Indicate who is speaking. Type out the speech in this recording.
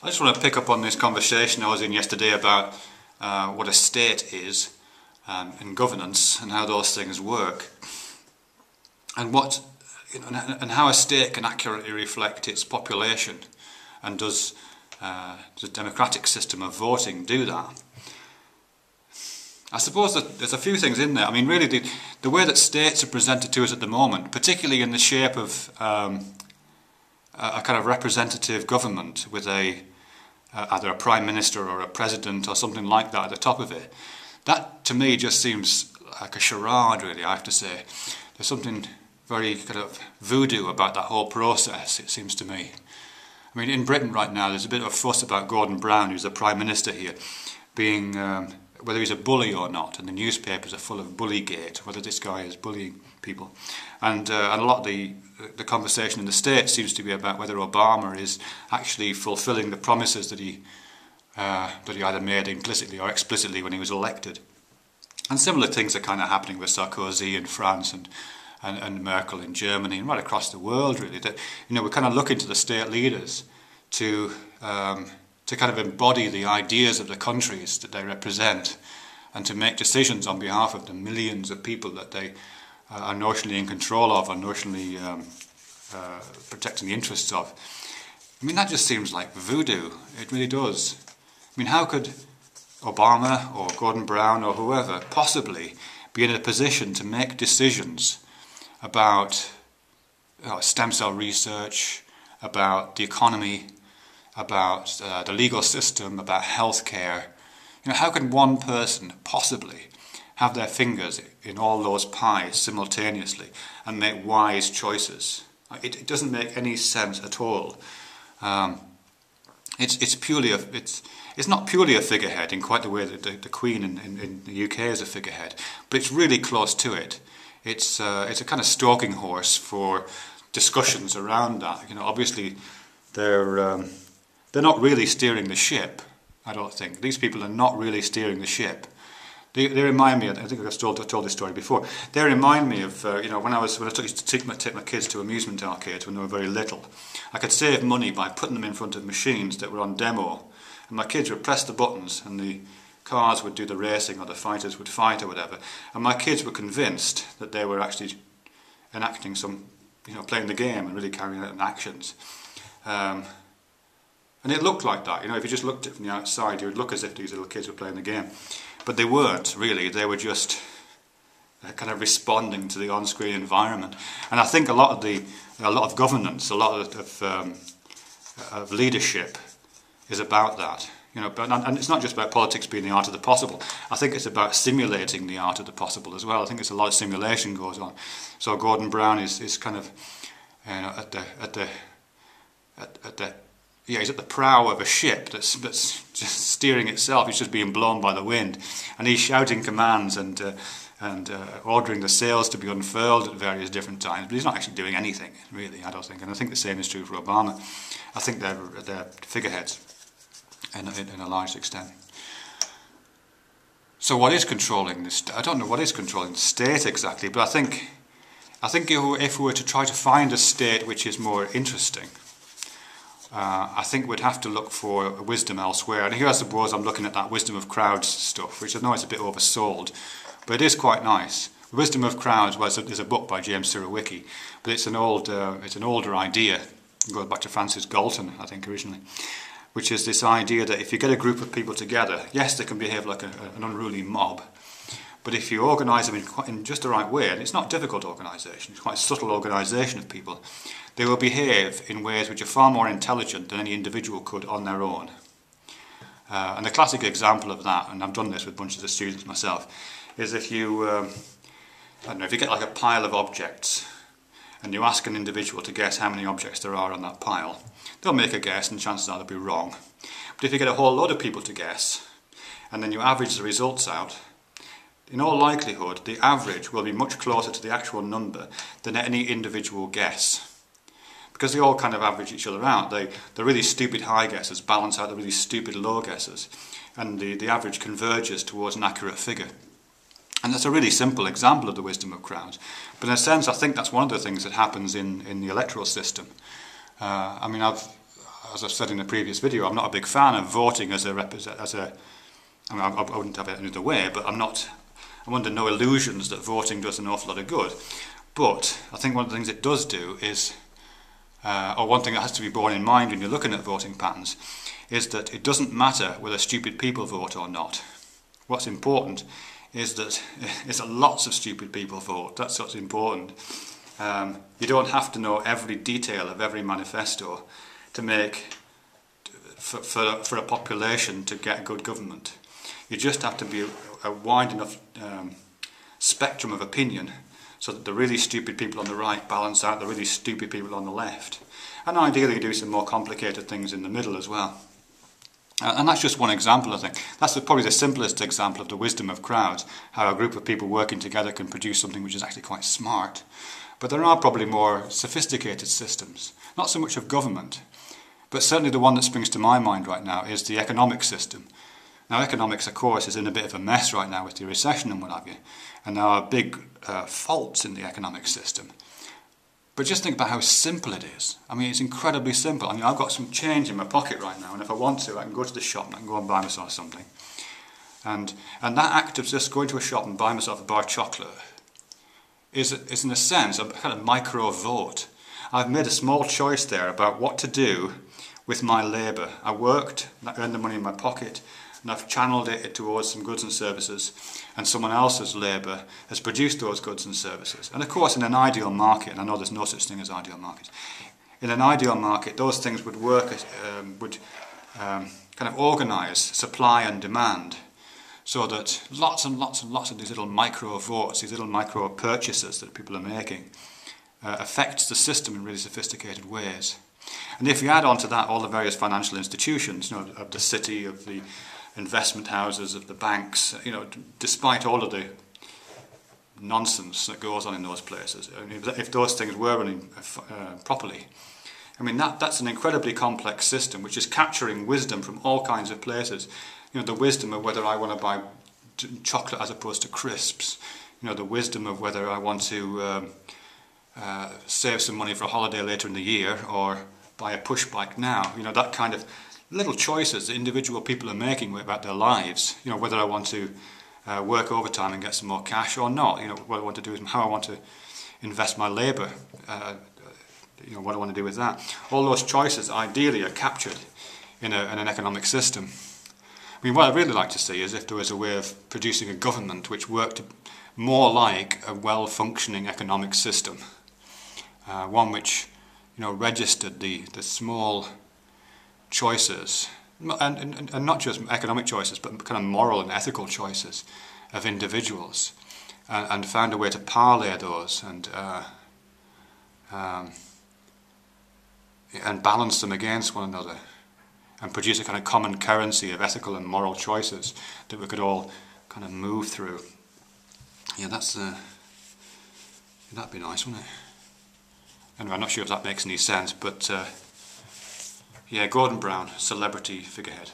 Speaker 1: I just want to pick up on this conversation I was in yesterday about what a state is and governance and how those things work, and what and how a state can accurately reflect its population, and does the democratic system of voting do that? I suppose that there's a few things in there. I mean, really, the way that states are presented to us at the moment, particularly in the shape of a kind of representative government with either a prime minister or a president or something like that at the top of it, that to me just seems like a charade, really, I have to say. There's something very kind of voodoo about that whole process, it seems to me. I mean, in Britain right now, there's a bit of a fuss about Gordon Brown, who's the Prime Minister here, being whether he's a bully or not, and the newspapers are full of bullygate, whether this guy is bullying people. And a lot of the conversation in the States seems to be about whether Obama is actually fulfilling the promises that he either made implicitly or explicitly when he was elected. And similar things are kind of happening with Sarkozy in France and Merkel in Germany and right across the world, really. That, you know, we're kind of looking to the state leaders to kind of embody the ideas of the countries that they represent, and to make decisions on behalf of the millions of people that they are notionally in control of, or notionally protecting the interests of. I mean, that just seems like voodoo. It really does. I mean, how could Obama or Gordon Brown or whoever possibly be in a position to make decisions about stem cell research, about the economy, about the legal system, about healthcare? You know, how can one person possibly have their fingers in all those pies simultaneously and make wise choices? It doesn't make any sense at all. It's not purely a figurehead in quite the way that the Queen in the UK is a figurehead, but it's really close to it. It's a kind of stalking horse for discussions around that. You know, obviously they're not really steering the ship, I don't think. These people are not really steering the ship. They remind me, I think I've told this story before, they remind me of, when I used to take my kids to amusement arcades when they were very little. I could save money by putting them in front of machines that were on demo, and my kids would press the buttons and the cars would do the racing or the fighters would fight or whatever, and my kids were convinced that they were actually enacting some, playing the game and really carrying out actions. And it looked like that. If you just looked at it from the outside, it would look as if these little kids were playing the game. But they weren't, really. They were just kind of responding to the on-screen environment. And I think a lot of governance, a lot of leadership is about that. And it's not just about politics being the art of the possible. I think it's about simulating the art of the possible as well. I think it's a lot of simulation goes on. So Gordon Brown is kind of he's at the prow of a ship that's just steering itself. He's just being blown by the wind, and he's shouting commands and ordering the sails to be unfurled at various different times. But he's not actually doing anything, really, I don't think. And I think the same is true for Obama. I think they're figureheads in a large extent. So what is controlling this? I don't know what is controlling the state exactly, but I think if we were to try to find a state which is more interesting, I think we'd have to look for wisdom elsewhere. And here I suppose I'm looking at that wisdom of crowds stuff, which I know is a bit oversold, but it is quite nice. Wisdom of crowds is a book by James Surowiecki, but it's an older idea. It goes back to Francis Galton, I think, originally, which is this idea that if you get a group of people together, yes, they can behave like an unruly mob, but if you organise them in just the right way, and it's not difficult organisation, it's quite a subtle organisation of people, they will behave in ways which are far more intelligent than any individual could on their own. And the classic example of that, and I've done this with bunches of students myself, is if you, if you get like a pile of objects and you ask an individual to guess how many objects there are on that pile, they'll make a guess and chances are they'll be wrong. But if you get a whole load of people to guess and then you average the results out, in all likelihood the average will be much closer to the actual number than any individual guess. Because they all kind of average each other out. The really stupid high guesses balance out the really stupid low guesses, and the average converges towards an accurate figure. And that's a really simple example of the wisdom of crowds. But in a sense, I think that's one of the things that happens in the electoral system. I mean, as I've said in the previous video, I'm not a big fan of voting as a I mean, I wouldn't have it any other way, but I'm under no illusions that voting does an awful lot of good. But I think one of the things it does do is, or one thing that has to be borne in mind when you're looking at voting patterns, is that it doesn't matter whether stupid people vote or not. What's important is that lots of stupid people vote. That's what's important. You don't have to know every detail of every manifesto to make for a population to get good government. You just have to be a wide enough spectrum of opinion so that the really stupid people on the right balance out the really stupid people on the left. And ideally do some more complicated things in the middle as well. And that's just one example, I think. That's probably the simplest example of the wisdom of crowds, how a group of people working together can produce something which is actually quite smart. But there are probably more sophisticated systems, not so much of government, but certainly the one that springs to my mind right now is the economic system. Now, economics, of course, is in a bit of a mess right now with the recession and what have you, and there are big faults in the economic system. But just think about how simple it is. I mean, it's incredibly simple. I mean, I've got some change in my pocket right now, and if I want to, I can go to the shop and I can go and buy myself something. And that act of just going to a shop and buying myself a bar of chocolate is in a sense a kind of micro vote. I've made a small choice there about what to do with my labour. I worked, I earned the money in my pocket, and I've channeled it towards some goods and services, and someone else's labour has produced those goods and services. And of course, in an ideal market, and I know there's no such thing as ideal markets, in an ideal market, those things would work, kind of organise supply and demand, so that lots and lots and lots of these little micro votes, these little micro purchases that people are making, affects the system in really sophisticated ways. And if you add on to that all the various financial institutions, you know, of the city, of the investment houses, of the banks, you know, despite all of the nonsense that goes on in those places, I mean, if those things were running properly, I mean, that's an incredibly complex system which is capturing wisdom from all kinds of places. You know, the wisdom of whether I want to buy chocolate as opposed to crisps, you know, the wisdom of whether I want to save some money for a holiday later in the year or buy a push bike now. You know, that kind of little choices that individual people are making about their lives. You know, whether I want to work overtime and get some more cash or not. You know, what I want to do is how I want to invest my labour. You know, what I want to do with that. All those choices ideally are captured in an economic system. I mean, what I'd really like to see is if there was a way of producing a government which worked more like a well-functioning economic system. One which, you know, registered the small choices, and not just economic choices, but kind of moral and ethical choices of individuals, and found a way to parlay those and balance them against one another, and produce a kind of common currency of ethical and moral choices that we could all kind of move through. Yeah, that'd be nice, wouldn't it? Anyway, I'm not sure if that makes any sense, but yeah, Gordon Brown, celebrity figurehead.